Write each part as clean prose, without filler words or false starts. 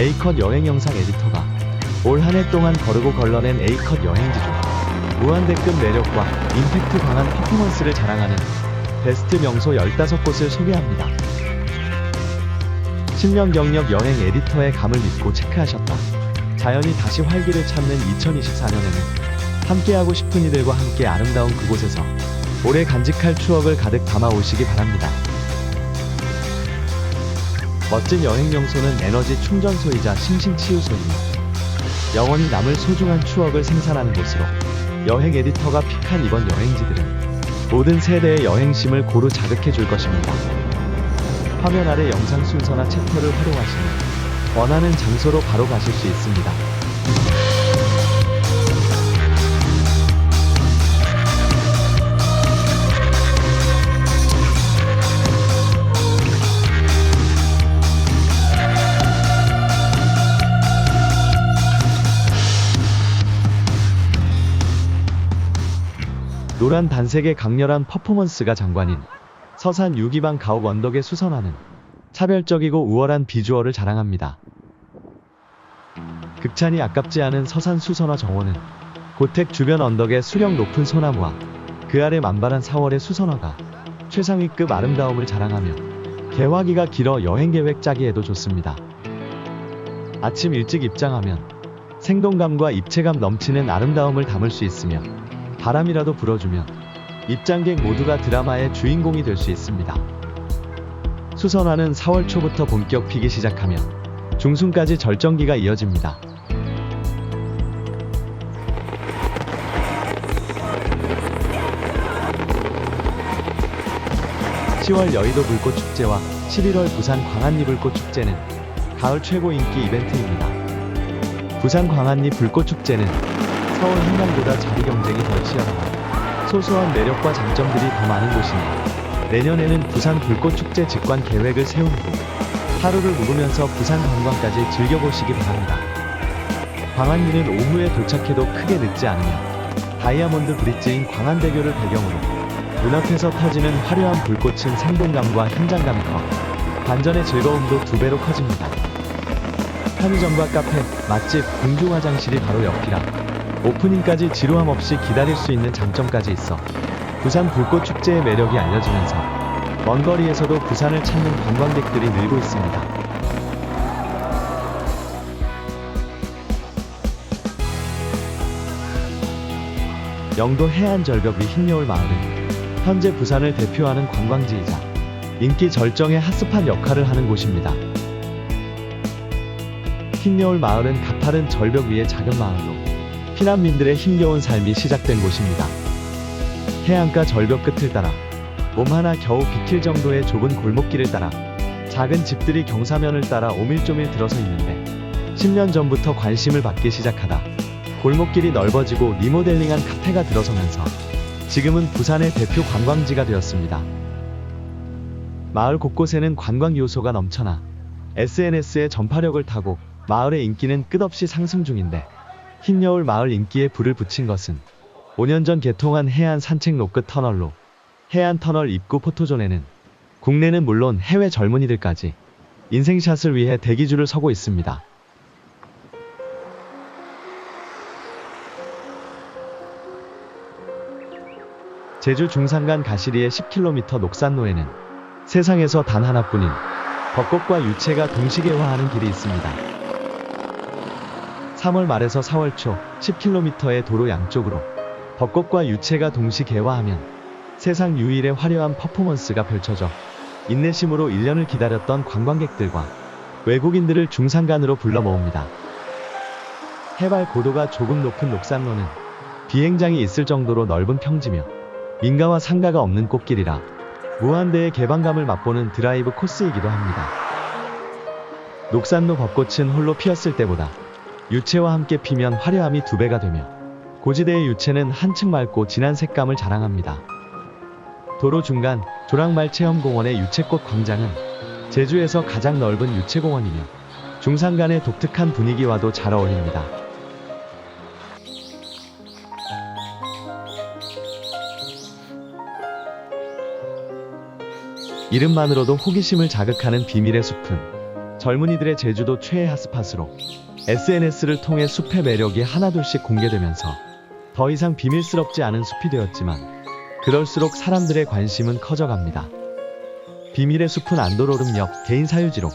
A컷 여행 영상 에디터가 올 한 해 동안 거르고 걸러낸 A컷 여행지 중 무한대급 매력과 임팩트 강한 퍼포먼스를 자랑하는 베스트 명소 15곳을 소개합니다. 10년 경력 여행 에디터의 감을 믿고 체크하셨다. 자연이 다시 활기를 찾는 2024년에는 함께하고 싶은 이들과 함께 아름다운 그곳에서 오래 간직할 추억을 가득 담아 오시기 바랍니다. 멋진 여행 명소는 에너지 충전소이자 심신치유소이며 영원히 남을 소중한 추억을 생산하는 곳으로 여행 에디터가 픽한 이번 여행지들은 모든 세대의 여행심을 고루 자극해 줄 것입니다. 화면 아래 영상 순서나 챕터를 활용하시면 원하는 장소로 바로 가실 수 있습니다. 노란 단색의 강렬한 퍼포먼스가 장관인 서산 유기방 가옥 언덕에 수선하는 차별적이고 우월한 비주얼을 자랑합니다. 극찬이 아깝지 않은 서산 수선화 정원은 고택 주변 언덕의 수령 높은 소나무와 그 아래 만발한 4월의 수선화가 최상위급 아름다움을 자랑하며 개화기가 길어 여행계획 짜기에도 좋습니다. 아침 일찍 입장하면 생동감과 입체감 넘치는 아름다움을 담을 수 있으며 바람이라도 불어주면 입장객 모두가 드라마의 주인공이 될 수 있습니다. 수선화는 4월 초부터 본격 피기 시작하며 중순까지 절정기가 이어집니다. (10월) 여의도 불꽃축제와 (11월) 부산 광안리 불꽃축제는 가을 최고 인기 이벤트입니다. 부산 광안리 불꽃축제는 서울 한강보다 자리 경쟁이 더 치열하고 소소한 매력과 장점들이 더 많은 곳이니 내년에는 부산 불꽃축제 직관 계획을 세운 후 하루를 묵으면서 부산 관광까지 즐겨보시기 바랍니다. 광안리는 오후에 도착해도 크게 늦지 않으며 다이아몬드 브릿지인 광안대교를 배경으로 눈앞에서 터지는 화려한 불꽃은 생동감과 현장감이 커 반전의 즐거움도 2배로 커집니다. 편의점과 카페, 맛집, 공중 화장실이 바로 옆이라 오프닝까지 지루함 없이 기다릴 수 있는 장점까지 있어 부산 불꽃축제의 매력이 알려지면서 먼 거리에서도 부산을 찾는 관광객들이 늘고 있습니다. 영도 해안절벽 위 흰여울 마을은 현재 부산을 대표하는 관광지이자 인기 절정의 핫스팟 역할을 하는 곳입니다. 흰여울 마을은 가파른 절벽 위의 작은 마을로 피난민들의 힘겨운 삶이 시작된 곳입니다. 해안가 절벽 끝을 따라 몸 하나 겨우 비킬 정도의 좁은 골목길을 따라 작은 집들이 경사면을 따라 오밀조밀 들어서 있는데 10년 전부터 관심을 받기 시작하다 골목길이 넓어지고 리모델링한 카페가 들어서면서 지금은 부산의 대표 관광지가 되었습니다. 마을 곳곳에는 관광 요소가 넘쳐나 SNS의 전파력을 타고 마을의 인기는 끝없이 상승 중인데 흰여울 마을 인기에 불을 붙인 것은 5년 전 개통한 해안 산책로 끝 터널로 해안 터널 입구 포토존에는 국내는 물론 해외 젊은이들까지 인생샷을 위해 대기줄을 서고 있습니다. 제주 중산간 가시리의 10km 녹산로에는 세상에서 단 하나뿐인 벚꽃과 유채가 동시개화하는 길이 있습니다. 3월 말에서 4월 초 10km의 도로 양쪽으로 벚꽃과 유채가 동시 개화하면 세상 유일의 화려한 퍼포먼스가 펼쳐져 인내심으로 1년을 기다렸던 관광객들과 외국인들을 중산간으로 불러 모읍니다. 해발 고도가 조금 높은 녹산로는 비행장이 있을 정도로 넓은 평지며 민가와 상가가 없는 꽃길이라 무한대의 개방감을 맛보는 드라이브 코스이기도 합니다. 녹산로 벚꽃은 홀로 피었을 때보다 유채와 함께 피면 화려함이 2배가 되며 고지대의 유채는 한층 맑고 진한 색감을 자랑합니다. 도로 중간 조랑말 체험공원의 유채꽃 광장은 제주에서 가장 넓은 유채공원이며 중산간의 독특한 분위기와도 잘 어울립니다. 이름만으로도 호기심을 자극하는 비밀의 숲은 젊은이들의 제주도 최애 핫스팟으로 SNS를 통해 숲의 매력이 하나둘씩 공개되면서 더 이상 비밀스럽지 않은 숲이 되었지만 그럴수록 사람들의 관심은 커져갑니다. 비밀의 숲은 안도로름역 개인 사유지로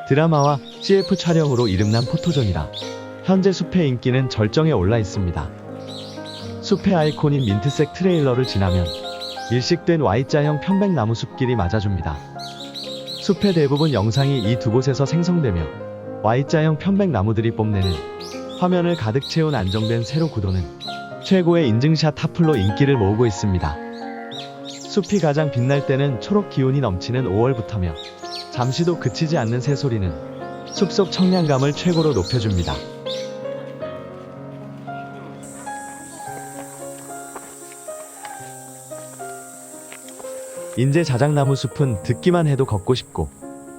드라마와 CF 촬영으로 이름난 포토존이라 현재 숲의 인기는 절정에 올라 있습니다. 숲의 아이콘인 민트색 트레일러를 지나면 일식된 Y자형 편백나무 숲길이 맞아줍니다. 숲의 대부분 영상이 이 두 곳에서 생성되며 Y자형 편백나무들이 뽐내는 화면을 가득 채운 안정된 세로 구도는 최고의 인증샷 탑플로 인기를 모으고 있습니다. 숲이 가장 빛날 때는 초록 기운이 넘치는 5월부터며 잠시도 그치지 않는 새소리는 숲속 청량감을 최고로 높여줍니다. 인제 자작나무 숲은 듣기만 해도 걷고 싶고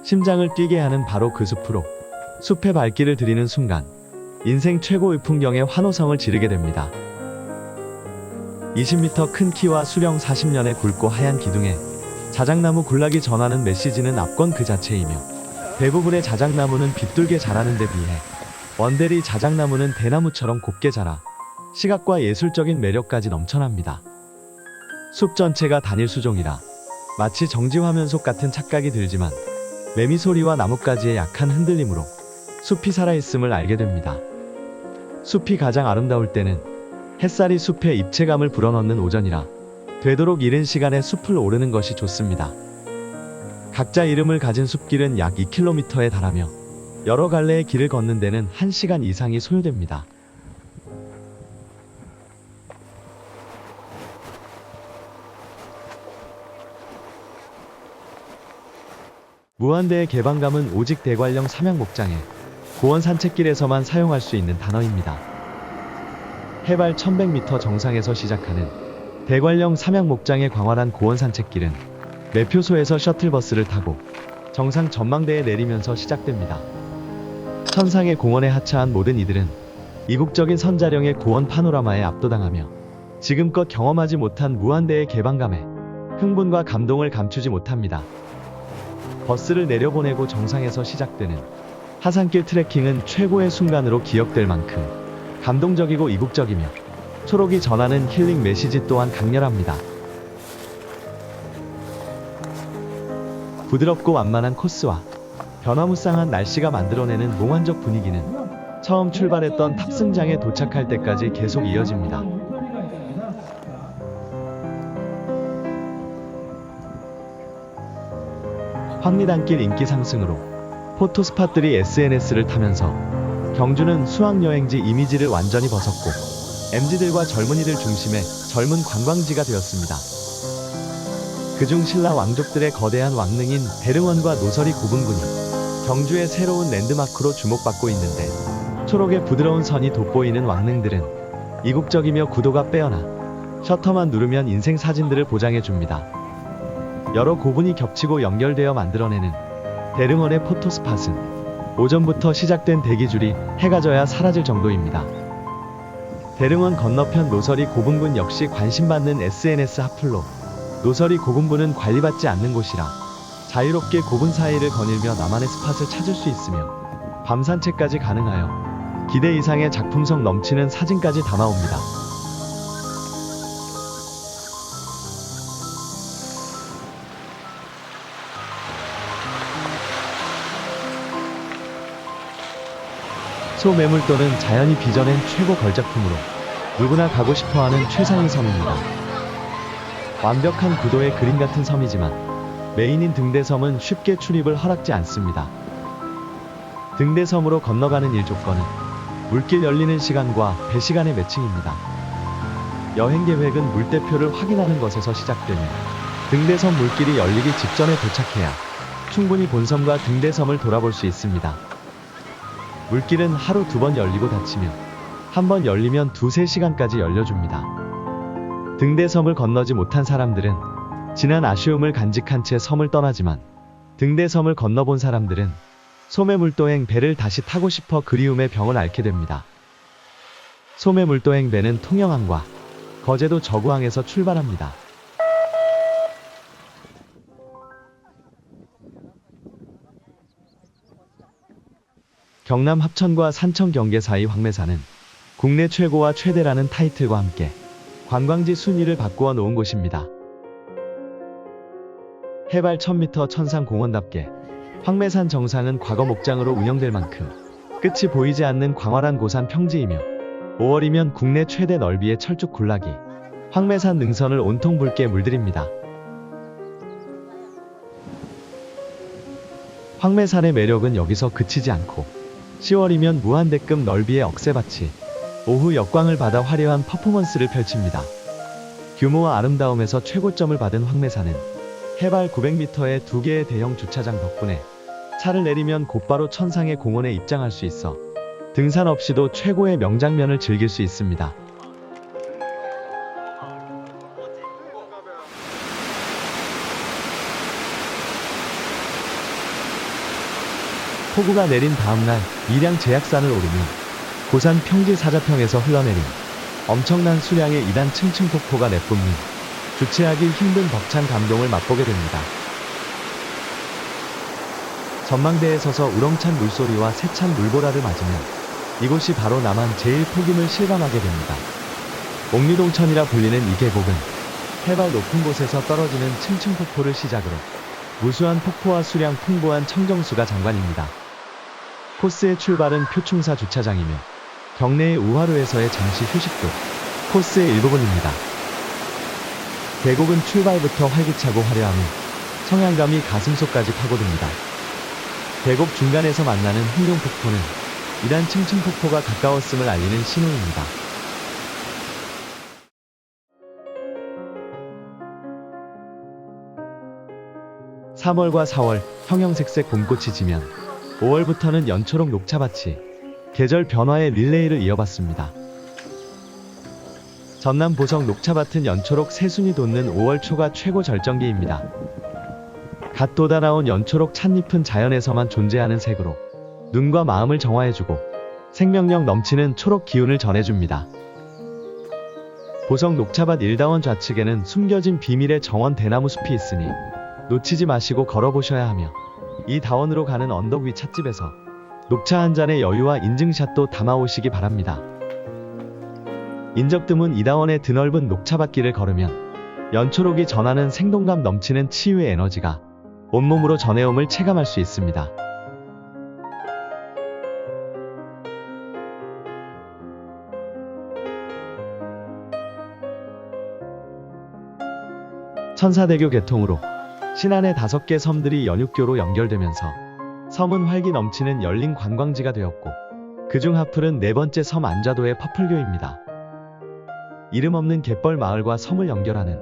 심장을 뛰게 하는 바로 그 숲으로 숲의 발길을 들이는 순간 인생 최고의 풍경에 환호성을 지르게 됩니다. 20m 큰 키와 수령 40년의 굵고 하얀 기둥에 자작나무 군락이 전하는 메시지는 압권 그 자체이며 대부분의 자작나무는 비뚤게 자라는 데 비해 원대리 자작나무는 대나무처럼 곱게 자라 시각과 예술적인 매력까지 넘쳐납니다. 숲 전체가 단일 수종이라 마치 정지화면 속 같은 착각이 들지만 매미 소리와 나뭇가지의 약한 흔들림으로 숲이 살아있음을 알게 됩니다. 숲이 가장 아름다울 때는 햇살이 숲에 입체감을 불어넣는 오전이라 되도록 이른 시간에 숲을 오르는 것이 좋습니다. 각자 이름을 가진 숲길은 약 2km에 달하며 여러 갈래의 길을 걷는 데는 1시간 이상이 소요됩니다. 무한대의 개방감은 오직 대관령 삼양목장의 고원 산책길에서만 사용할 수 있는 단어입니다. 해발 1100m 정상에서 시작하는 대관령 삼양목장의 광활한 고원 산책길은 매표소에서 셔틀버스를 타고 정상 전망대에 내리면서 시작됩니다. 천상의 공원에 하차한 모든 이들은 이국적인 선자령의 고원 파노라마에 압도당하며 지금껏 경험하지 못한 무한대의 개방감에 흥분과 감동을 감추지 못합니다. 버스를 내려보내고 정상에서 시작되는 하산길 트레킹은 최고의 순간으로 기억될 만큼 감동적이고 이국적이며 초록이 전하는 힐링 메시지 또한 강렬합니다. 부드럽고 완만한 코스와 변화무쌍한 날씨가 만들어내는 몽환적 분위기는 처음 출발했던 탑승장에 도착할 때까지 계속 이어집니다. 황리단길 인기 상승으로 포토스팟들이 SNS를 타면서 경주는 수학여행지 이미지를 완전히 벗었고 MZ들과 젊은이들 중심의 젊은 관광지가 되었습니다. 그중 신라 왕족들의 거대한 왕릉인 대릉원과 노설이 고분군이 경주의 새로운 랜드마크로 주목받고 있는데 초록의 부드러운 선이 돋보이는 왕릉들은 이국적이며 구도가 빼어나 셔터만 누르면 인생 사진들을 보장해줍니다. 여러 고분이 겹치고 연결되어 만들어내는 대릉원의 포토스팟은 오전부터 시작된 대기줄이 해가 져야 사라질 정도입니다. 대릉원 건너편 노설이 고분군 역시 관심받는 SNS 핫플로 노설이 고분군은 관리받지 않는 곳이라 자유롭게 고분 사이를 거닐며 나만의 스팟을 찾을 수 있으며 밤 산책까지 가능하여 기대 이상의 작품성 넘치는 사진까지 담아옵니다. 소매물도는 자연이 빚어낸 최고 걸작품으로 누구나 가고 싶어하는 최상의 섬입니다. 완벽한 구도의 그림 같은 섬이지만 메인인 등대섬은 쉽게 출입을 허락지 않습니다. 등대섬으로 건너가는 일 조건은 물길 열리는 시간과 배 시간의 매칭입니다. 여행 계획은 물대표를 확인하는 것에서 시작되며 등대섬 물길이 열리기 직전에 도착해야 충분히 본섬과 등대섬을 돌아볼 수 있습니다. 물길은 하루 2번 열리고 닫히며 한 번 열리면 2-3시간까지 열려줍니다. 등대섬을 건너지 못한 사람들은 지난 아쉬움을 간직한 채 섬을 떠나지만 등대섬을 건너본 사람들은 소매물도행 배를 다시 타고 싶어 그리움의 병을 앓게 됩니다. 소매물도행 배는 통영항과 거제도 저구항에서 출발합니다. 경남 합천과 산청 경계 사이 황매산은 국내 최고와 최대라는 타이틀과 함께 관광지 순위를 바꾸어 놓은 곳입니다. 해발 1000m 천상공원답게 황매산 정상은 과거 목장으로 운영될 만큼 끝이 보이지 않는 광활한 고산 평지이며 5월이면 국내 최대 넓이의 철쭉 군락이 황매산 능선을 온통 붉게 물들입니다. 황매산의 매력은 여기서 그치지 않고 10월이면 무한대급 넓이의 억새밭이 오후 역광을 받아 화려한 퍼포먼스를 펼칩니다. 규모와 아름다움에서 최고점을 받은 황매산은 해발 900m의 2개의 대형 주차장 덕분에 차를 내리면 곧바로 천상의 공원에 입장할 수 있어 등산 없이도 최고의 명장면을 즐길 수 있습니다. 폭우가 내린 다음날 밀양 제약산을 오르면 고산 평지 사자평에서 흘러내린 엄청난 수량의 2단 층층폭포가 내뿜는 주체하기 힘든 벅찬 감동을 맛보게 됩니다. 전망대에 서서 우렁찬 물소리와 세찬 물보라를 맞으면 이곳이 바로 남한 제1폭임을 실감하게 됩니다. 옥류동천이라 불리는 이 계곡은 해발 높은 곳에서 떨어지는 층층폭포를 시작으로 무수한 폭포와 수량 풍부한 청정수가 장관입니다. 코스의 출발은 표충사 주차장이며 경내의 우하루에서의 잠시 휴식도 코스의 일부분입니다. 계곡은 출발부터 활기차고 화려하며 청량감이 가슴속까지 파고듭니다. 계곡 중간에서 만나는 흥룡폭포는 이단 층층폭포가 가까웠음을 알리는 신호입니다. (3월과 4월) 형형색색 봄꽃이 지면 5월부터는 연초록 녹차밭이 계절 변화의 릴레이를 이어받습니다. 전남 보성 녹차밭은 연초록 새순이 돋는 5월 초가 최고 절정기입니다. 갓 돋아나온 연초록 찻잎은 자연에서만 존재하는 색으로 눈과 마음을 정화해주고 생명력 넘치는 초록 기운을 전해줍니다. 보성 녹차밭 일다원 좌측에는 숨겨진 비밀의 정원 대나무 숲이 있으니 놓치지 마시고 걸어보셔야 하며 이 다원으로 가는 언덕 위 찻집에서 녹차 한 잔의 여유와 인증샷도 담아오시기 바랍니다. 인적 드문 이다원의 드넓은 녹차밭길을 걸으면 연초록이 전하는 생동감 넘치는 치유의 에너지가 온몸으로 전해옴을 체감할 수 있습니다. 천사대교 개통으로 신안의 5개 섬들이 연육교로 연결되면서 섬은 활기 넘치는 열린 관광지가 되었고 그중 하플은 4번째 섬 안좌도의 퍼플교입니다. 이름 없는 갯벌 마을과 섬을 연결하는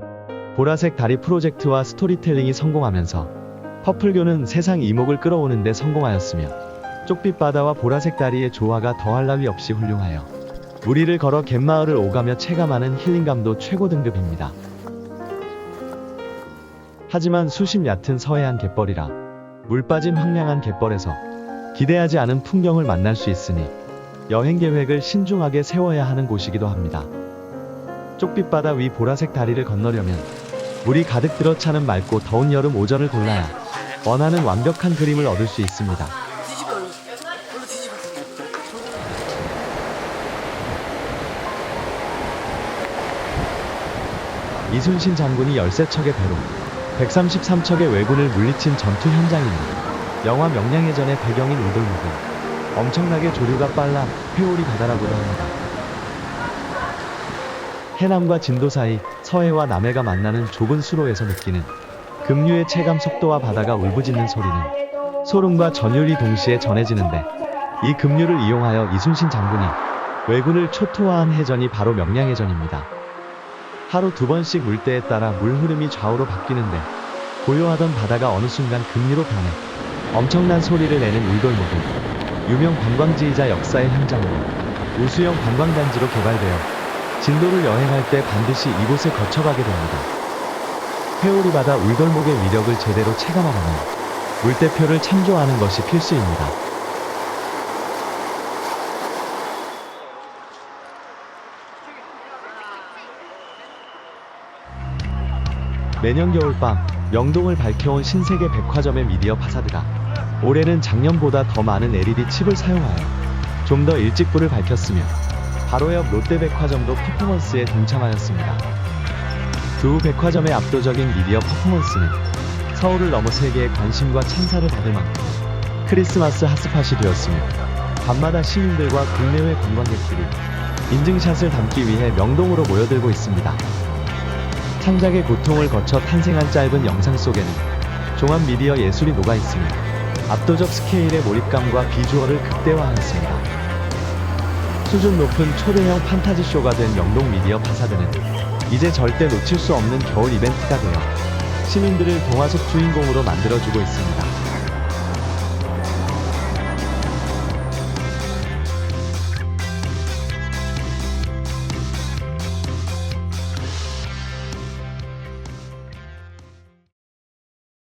보라색 다리 프로젝트와 스토리텔링이 성공하면서 퍼플교는 세상 이목을 끌어오는 데 성공하였으며 쪽빛 바다와 보라색 다리의 조화가 더할 나위 없이 훌륭하여 무리를 걸어 갯마을을 오가며 체감하는 힐링감도 최고 등급입니다. 하지만 수심 얕은 서해안 갯벌이라 물 빠진 황량한 갯벌에서 기대하지 않은 풍경을 만날 수 있으니 여행 계획을 신중하게 세워야 하는 곳이기도 합니다. 쪽빛 바다 위 보라색 다리를 건너려면 물이 가득 들어차는 맑고 더운 여름 오전을 골라야 원하는 완벽한 그림을 얻을 수 있습니다. 이순신 장군이 13척의 배로 133척의 왜군을 물리친 전투 현장이니 영화 명량해전의 배경인 울돌목은 엄청나게 조류가 빨라 회오리 바다라고도 합니다. 해남과 진도 사이 서해와 남해가 만나는 좁은 수로에서 느끼는 급류의 체감 속도와 바다가 울부짖는 소리는 소름과 전율이 동시에 전해지는데 이 급류를 이용하여 이순신 장군이 왜군을 초토화한 해전이 바로 명량해전입니다. 하루 2번씩 물때에 따라 물 흐름이 좌우로 바뀌는데 고요하던 바다가 어느 순간 급류로 변해 엄청난 소리를 내는 울돌목은 유명 관광지이자 역사의 현장으로 우수형 관광단지로 개발되어 진도를 여행할 때 반드시 이곳을 거쳐가게 됩니다. 회오리 바다 울돌목의 위력을 제대로 체감하려면 물대표를 참조하는 것이 필수입니다. 매년 겨울밤 명동을 밝혀온 신세계 백화점의 미디어 파사드가 올해는 작년보다 더 많은 LED 칩을 사용하여 좀 더 일찍 불을 밝혔으며 바로 옆 롯데백화점도 퍼포먼스에 동참하였습니다. 두 백화점의 압도적인 미디어 퍼포먼스는 서울을 넘어 세계의 관심과 찬사를 받을 만큼 크리스마스 핫스팟이 되었으며 밤마다 시민들과 국내외 관광객들이 인증샷을 담기 위해 명동으로 모여들고 있습니다. 창작의 고통을 거쳐 탄생한 짧은 영상 속에는 종합 미디어 예술이 녹아있으며 압도적 스케일의 몰입감과 비주얼을 극대화하였습니다. 수준 높은 초대형 판타지쇼가 된 명동 미디어 파사드는 이제 절대 놓칠 수 없는 겨울 이벤트가 되어 시민들을 동화 속 주인공으로 만들어주고 있습니다.